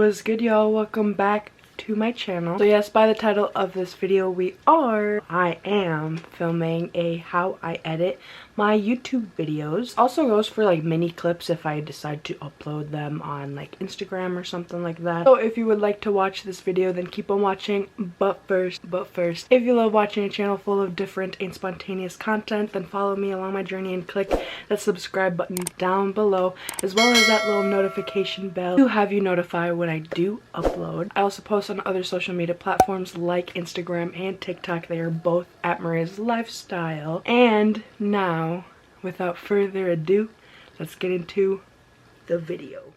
What's good, y'all? Welcome back to my channel. So yes, by the title of this video, I am filming a how I edit my YouTube videos. Also goes for like mini clips if I decide to upload them on like Instagram or something like that. So if you would like to watch this video, then keep on watching. But first, if you love watching a channel full of different and spontaneous content, then follow me along my journey and click that subscribe button down below, as well as that little notification bell to have you notified when I do upload. I also post on other social media platforms like Instagram and TikTok. They are both at Maria's Lifestyle. And now, without further ado, let's get into the video.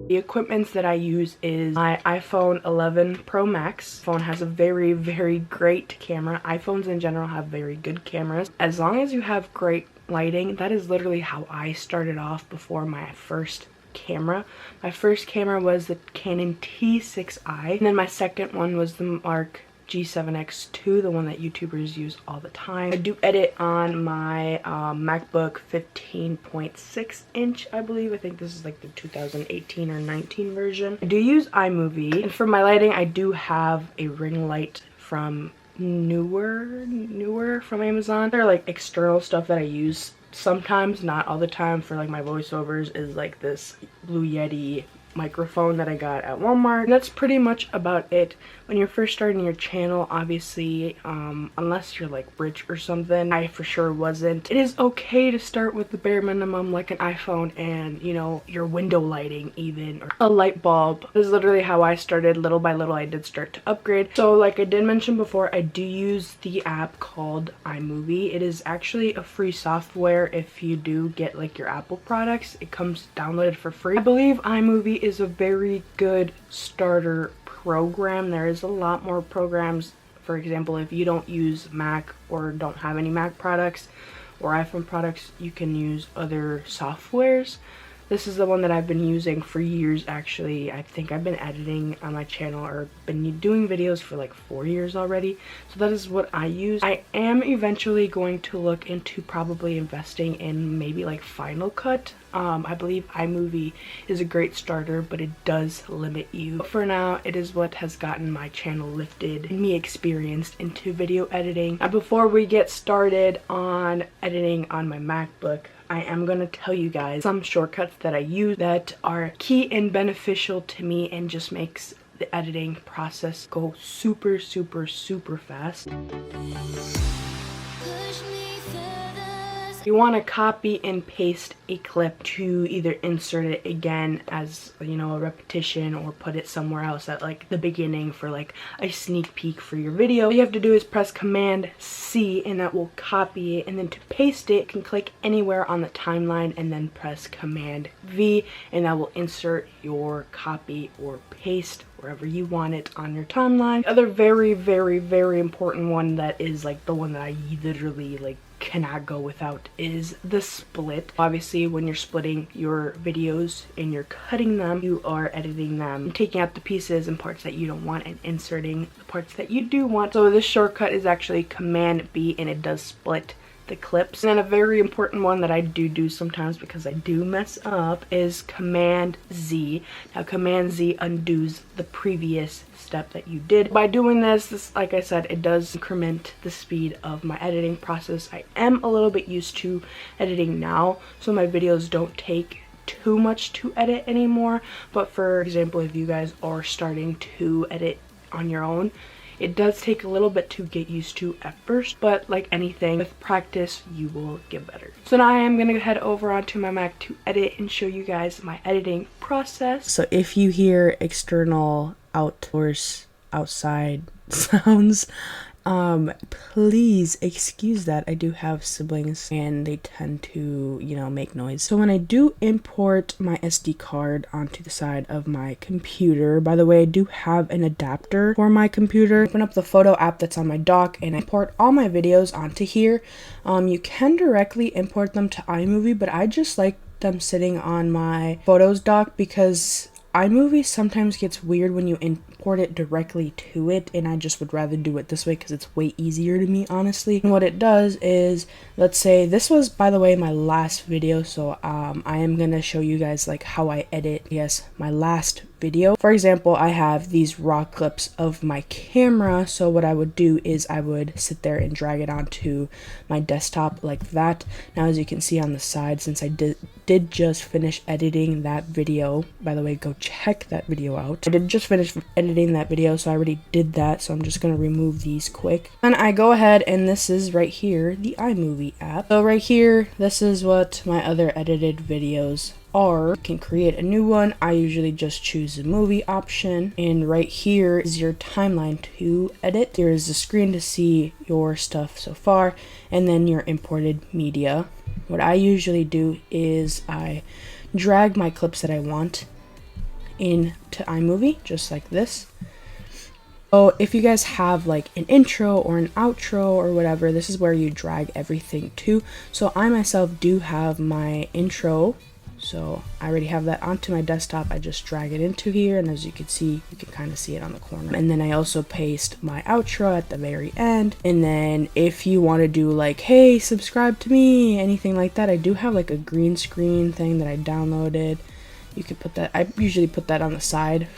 The equipment that I use is my iPhone 11 Pro Max. Phone has a very great camera. iPhones in general have very good cameras. As long as you have great lighting, that is literally how I started off before my first camera. My first camera was the Canon T6i, and then my second one was the Mark G7X2, the one that YouTubers use all the time. I do edit on my MacBook 15.6 inch, I believe. I think this is like the 2018 or 19 version. I do use Imovie, and for my lighting, I do have a ring light from newer from Amazon. They're like external stuff that I use sometimes, not all the time, for like my voiceovers. Is like this Blue Yeti microphone that I got at Walmart. And that's pretty much about it. When you're first starting your channel, obviously, unless you're like rich or something, I for sure wasn't, it is okay to start with the bare minimum, like an iPhone and, you know, your window lighting even, or a light bulb. This is literally how I started. Little by little I did start to upgrade. So like I did mention before, I do use the app called Imovie. It is actually a free software. If you do get like your Apple products, it comes downloaded for free. I believe Imovie is a very good starter program. There is a lot more programs. For example, if you don't use Mac or don't have any Mac products or iPhone products, you can use other softwares. This is the one that I've been using for years, actually. I think I've been editing on my channel or been doing videos for like 4 years already. So that is what I use. I am eventually going to look into probably investing in maybe like Final Cut. I believe Imovie is a great starter, but it does limit you. But for now, it is what has gotten my channel lifted and me experienced into video editing. Now, before we get started on editing on my MacBook, I am going to tell you guys some shortcuts that I use that are key and beneficial to me and just makes the editing process go super fast. You want to copy and paste a clip to either insert it again as, you know, a repetition, or put it somewhere else at like the beginning for like a sneak peek for your video. All you have to do is press Command C and that will copy it, and then to paste it, you can click anywhere on the timeline and then press Command V and that will insert your copy or paste wherever you want it on your timeline. The other very important one that is like the one that I literally like cannot go without is the split. Obviously, when you're splitting your videos and you're cutting them, you are editing them, taking out the pieces and parts that you don't want and inserting the parts that you do want. So this shortcut is actually Command B and it does split the clips. And then a very important one that I do sometimes because I do mess up is Command Z. Now Command Z undoes the previous step that you did. By doing this, like I said, it does increment the speed of my editing process. I am a little bit used to editing now, so my videos don't take too much to edit anymore. But for example, if you guys are starting to edit on your own, it does take a little bit to get used to at first, but like anything, with practice, you will get better. So now I am going to head over onto my Mac to edit and show you guys my editing process. So if you hear external outside sounds, please excuse that. I do have siblings and they tend to, you know, make noise. So when I do import my SD card onto the side of my computer, by the way, I do have an adapter for my computer. Open up the photo app that's on my dock and import all my videos onto here. You can directly import them to iMovie, but I just like them sitting on my Photos dock because iMovie sometimes gets weird when you import import it directly to it, and I just would rather do it this way because it's way easier to me, honestly. And what it does is, let's say this was, by the way, my last video, so I am gonna show you guys like how I edit, yes, my last video. For example, I have these raw clips of my camera, so what I would do is I would sit there and drag it onto my desktop like that. Now as you can see on the side, since I did just finish editing that video, by the way, go check that video out. I did just finish editing that video, so I already did that, so I'm just gonna remove these quick. And I go ahead, and this is right here, the Imovie app. So right here, this is what my other edited videos are. You can create a new one. I usually just choose the movie option, and right here is your timeline to edit. Here is the screen to see your stuff so far, and then your imported media. What I usually do is I drag my clips that I want into Imovie, just like this. So if you guys have like an intro or an outro or whatever, this is where you drag everything to. So I myself do have my intro, so I already have that onto my desktop. I just drag it into here, and as you can see, you can kind of see it on the corner. And then I also paste my outro at the very end. And then if you want to do like, hey, subscribe to me, anything like that, I do have like a green screen thing that I downloaded. You could put that, I usually put that on the side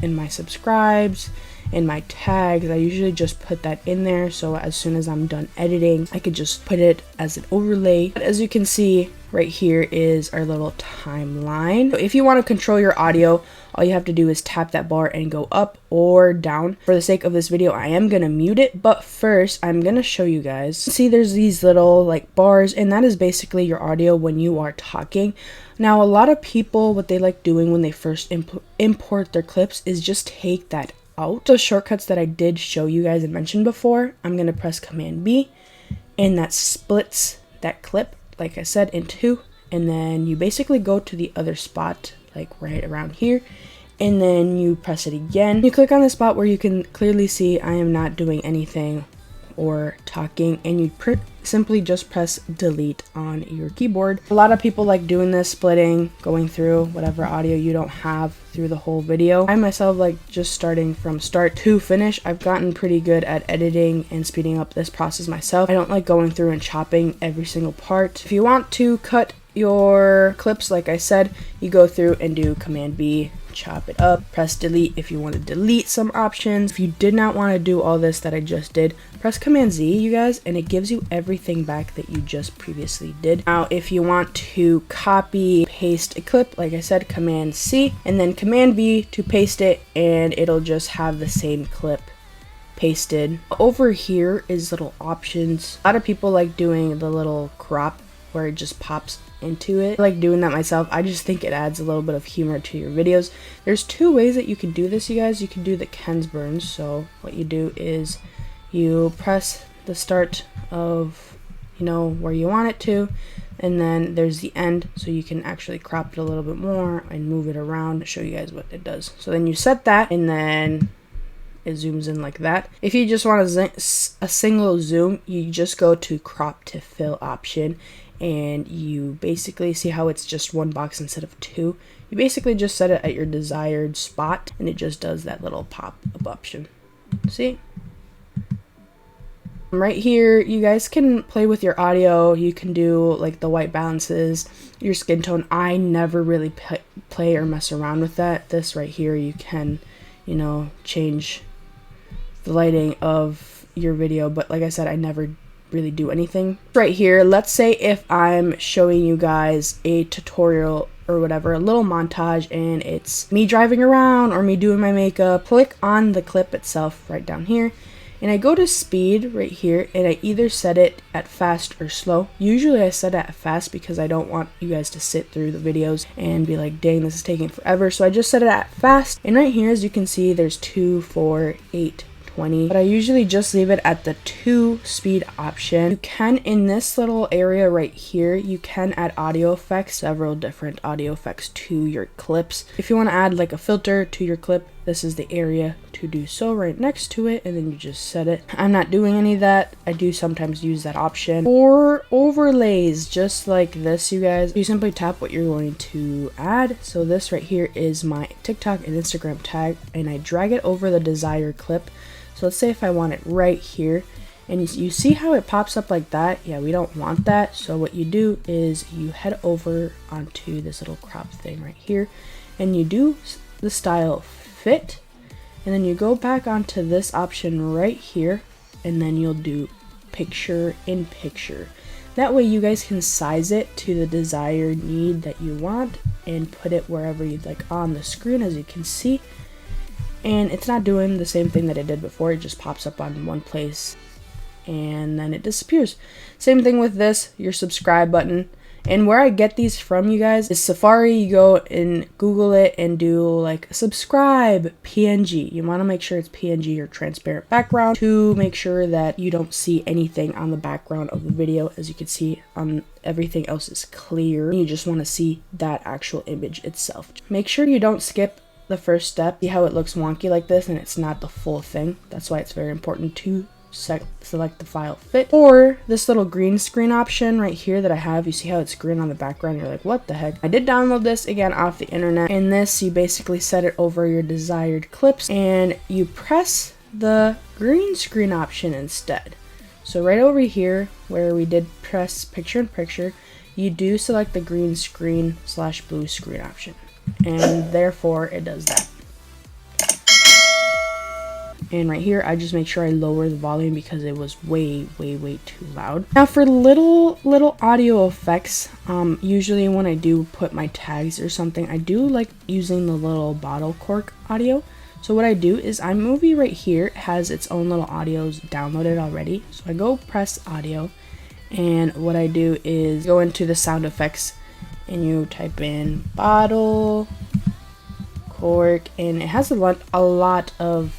in my subscribes. In my tags, I usually just put that in there, so as soon as I'm done editing, I could just put it as an overlay. But as you can see, right here is our little timeline. So if you want to control your audio, all you have to do is tap that bar and go up or down. For the sake of this video, I am gonna mute it, but first I'm gonna show you guys. See, there's these little like bars, and that is basically your audio when you are talking. Now, a lot of people, what they like doing when they first import their clips is just take that out. The shortcuts that I did show you guys and mentioned before, I'm gonna press Command B, and that splits that clip, like I said, in two, and then you basically go to the other spot, like right around here, and then you press it again. You click on the spot where you can clearly see I am not doing anything or talking, and you simply just press delete on your keyboard. A lot of people like doing this, splitting, going through whatever audio you don't have through the whole video. I myself like just starting from start to finish. I've gotten pretty good at editing and speeding up this process myself. I don't like going through and chopping every single part. If you want to cut your clips, like I said, you go through and do Command B, chop it up, press delete if you want to delete some options. If you did not want to do all this that I just did, press Command Z, you guys, and it gives you everything back that you just previously did. Now, if you want to copy, paste a clip, like I said, Command C, and then Command B to paste it, and it'll just have the same clip pasted. Over here is little options. A lot of people like doing the little crop where it just pops into it. I like doing that myself. I just think it adds a little bit of humor to your videos. There's two ways that you can do this, you guys. You can do the Ken's burns. So what you do is you press the start of, you know, where you want it to, and then there's the end, so you can actually crop it a little bit more and move it around to show you guys what it does. So then you set that, and then it zooms in like that. If you just want a single zoom, you just go to crop to fill option, and you basically see how it's just one box instead of two. You basically just set it at your desired spot, and it just does that little pop-up option. See? Right here, you guys can play with your audio. You can do like the white balances, your skin tone. I never really play or mess around with that. This right here, you can, you know, change the lighting of your video, but like I said, I never really do anything. Right here, let's say if I'm showing you guys a tutorial or whatever, a little montage, and it's me driving around or me doing my makeup, click on the clip itself right down here, and I go to speed right here, and I either set it at fast or slow. Usually I set it at fast because I don't want you guys to sit through the videos and be like, dang, this is taking forever. So I just set it at fast, and right here, as you can see, there's 2, 4, 8, 20, but I usually just leave it at the 2 speed option. You can, in this little area right here, you can add audio effects, several different audio effects to your clips. If you want to add like a filter to your clip, this is the area to to do so right next to it, and then you just set it. I'm not doing any of that. I do sometimes use that option. Or overlays, just like this, you guys. You simply tap what you're going to add. So this right here is my TikTok and Instagram tag, and I drag it over the desired clip. So let's say if I want it right here, and you see how it pops up like that? Yeah, we don't want that. So what you do is you head over onto this little crop thing right here, and you do the style fit, and then you go back onto this option right here, and then you'll do picture in picture. That way you guys can size it to the desired need that you want and put it wherever you'd like on the screen, as you can see. And it's not doing the same thing that it did before. It just pops up on one place and then it disappears. Same thing with this, your subscribe button. And where I get these from, you guys, is Safari. You go and Google it and do like subscribe PNG. You want to make sure it's PNG or transparent background to make sure that you don't see anything on the background of the video. As you can see, everything else is clear. You just want to see that actual image itself. Make sure you don't skip the first step. See how it looks wonky like this and it's not the full thing. That's why it's very important to select the file fit. Or this little green screen option right here that I have. You see how it's green on the background? You're like, what the heck? I did download this again off the internet. In this, you basically set it over your desired clips and you press the green screen option instead. So right over here where we did press picture in picture, you do select the green screen / blue screen option, and therefore it does that. And right here, I just make sure I lower the volume because it was way too loud. Now for little audio effects, usually when I do put my tags or something, I do like using the little bottle cork audio. So what I do is Imovie right here has its own little audios downloaded already. So I go press audio, and what I do is go into the sound effects and you type in bottle cork, and it has a lot of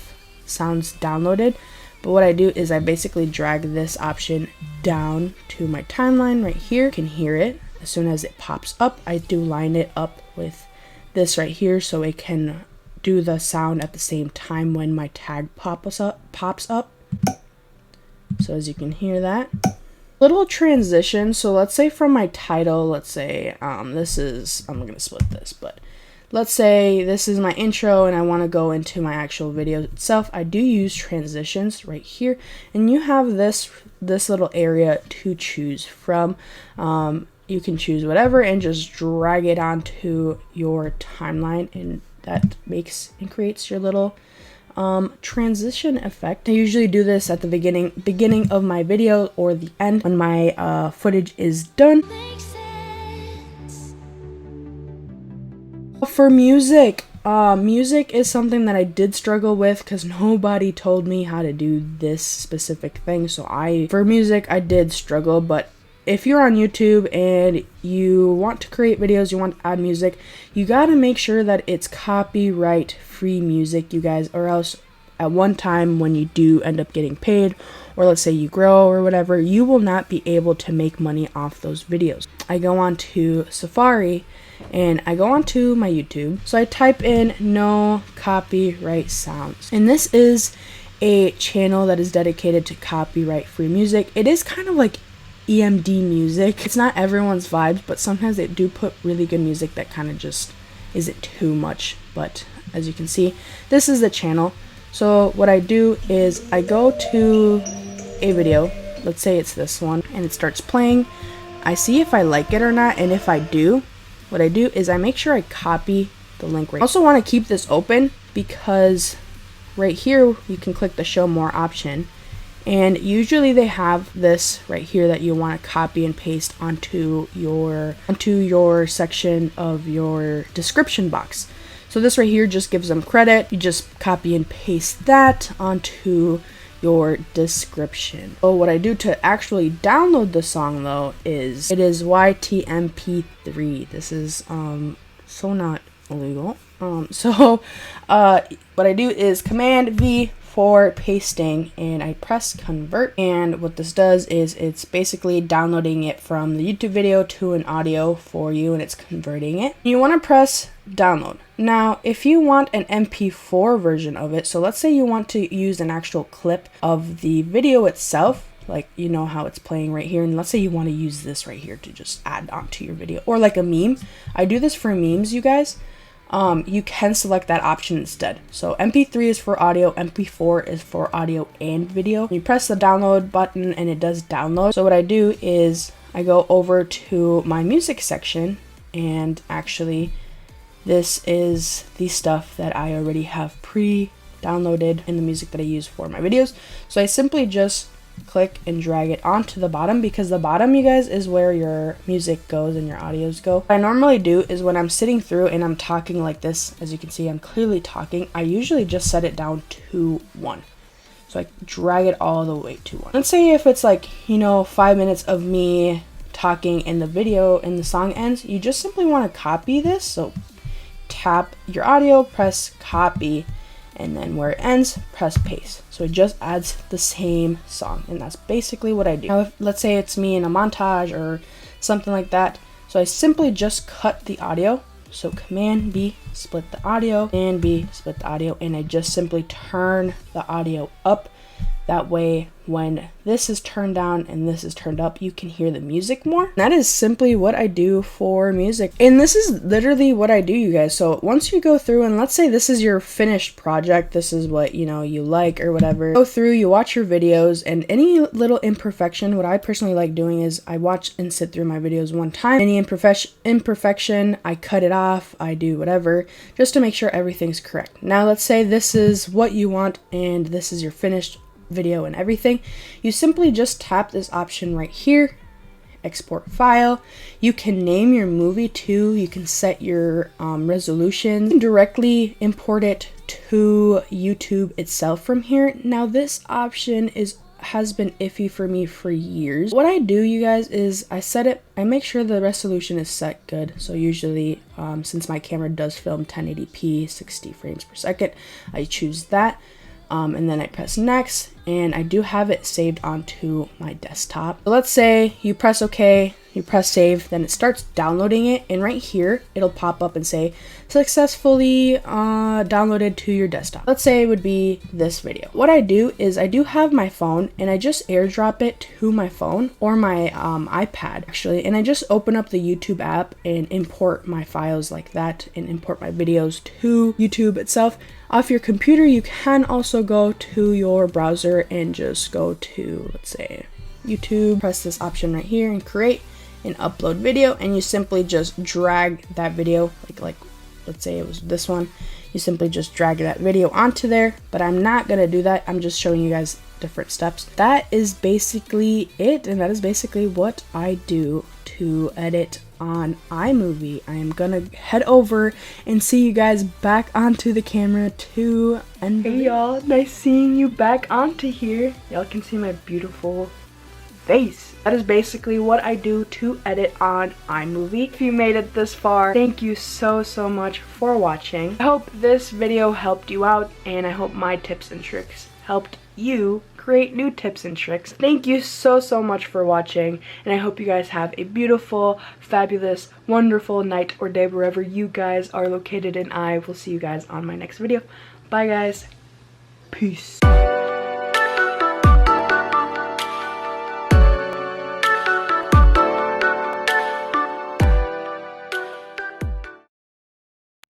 sounds downloaded. But what I do is I basically drag this option down to my timeline right here. You can hear it as soon as it pops up. I do line it up with this right here so it can do the sound at the same time when my tag pops up. So as you can hear that. Little transition. So let's say from my title, let's say this is, I'm gonna split this, but let's say this is my intro and I want to go into my actual video itself. I do use transitions right here, and you have this little area to choose from. You can choose whatever and just drag it onto your timeline, and that makes and creates your little transition effect. I usually do this at the beginning of my video or the end when my footage is done. For music, music is something that I did struggle with because nobody told me how to do this specific thing. So for music, I did struggle. But if you're on YouTube and you want to create videos, you want to add music, you gotta make sure that it's copyright free music, you guys, or else at one time when you do end up getting paid, or let's say you grow or whatever, you will not be able to make money off those videos. I go on to Safari and I go onto my YouTube. So I type in no copyright sounds. And this is a channel that is dedicated to copyright free music. It is kind of like EMD music. It's not everyone's vibes, but sometimes they do put really good music that kind of just isn't too much. But as you can see, this is the channel. So what I do is I go to a video, let's say it's this one, and it starts playing. I see if I like it or not, and if I do, what I do is I make sure I copy the link right. I also want to keep this open because right here you can click the show more option, and usually they have this right here that you want to copy and paste onto your section of your description box. So this right here just gives them credit. You just copy and paste that onto your description. So what I do to actually download the song though is it is YTMP3. This is so not illegal. What I do is Command V for pasting, and I press convert, and what this does is it's basically downloading it from the YouTube video to an audio for you, and it's converting it. You want to press download. Now, if you want an MP4 version of it, so let's say you want to use an actual clip of the video itself, like you know how it's playing right here, and let's say you want to use this right here to just add onto your video, or like a meme. I do this for memes, you guys. You can select that option instead. So MP3 is for audio, MP4 is for audio and video. You press the download button and it does download. So what I do is I go over to my music section, and actually this is the stuff that I already have pre-downloaded in the music that I use for my videos. So I simply just click and drag it onto the bottom, because the bottom, you guys, is where your music goes and your audios go. What I normally do is when I'm sitting through and I'm talking like this, as you can see, I'm clearly talking, I usually just set it down to 1. So I drag it all the way to 1. Let's say if it's like, you know, 5 minutes of me talking in the video and the song ends, you just simply want to copy this. So tap your audio, press copy, and then where it ends, press paste. So it just adds the same song, and that's basically what I do. Now, let's say it's me in a montage or something like that. So I simply just cut the audio. So Command B, split the audio, and B, split the audio, and I just simply turn the audio up. That way, when this is turned down and this is turned up, you can hear the music more. And that is simply what I do for music. And this is literally what I do, you guys. So once you go through, and let's say this is your finished project, this is what, you know, you like or whatever. Go through, you watch your videos, and any little imperfection, what I personally like doing is I watch and sit through my videos one time. Any imperfection, I cut it off, I do whatever, just to make sure everything's correct. Now let's say this is what you want and this is your finished video and everything. You simply just tap this option right here, export file. You can name your movie too. You can set your resolution. You can directly import it to YouTube itself from here. Now this option has been iffy for me for years. What I do, you guys, is I make sure the resolution is set good. So usually, since my camera does film 1080p 60 frames per second, I choose that. And then I press next, and I do have it saved onto my desktop. So let's say you press OK, you press save, then it starts downloading it, and right here it'll pop up and say successfully downloaded to your desktop. Let's say it would be this video. What I do is I do have my phone, and I just airdrop it to my phone or my iPad actually, and I just open up the YouTube app and import my files like that, and import my videos to YouTube itself. Off your computer, you can also go to your browser and just go to, let's say, YouTube, press this option right here and create an upload video, and you simply just drag that video, like let's say it was this one, you simply just drag that video onto there, but I'm not gonna do that. I'm just showing you guys different steps. That is basically it, and that is basically what I do to edit on iMovie. I am gonna head over and see you guys back onto the camera too. And hey y'all, nice seeing you back onto here. Y'all can see my beautiful face. That is basically what I do to edit on iMovie. If you made it this far, thank you so much for watching. I hope this video helped you out, and I hope my tips and tricks helped you create new tips and tricks. Thank you so much for watching, and I hope you guys have a beautiful, fabulous, wonderful night or day wherever you guys are located, and I will see you guys on my next video. Bye guys. Peace.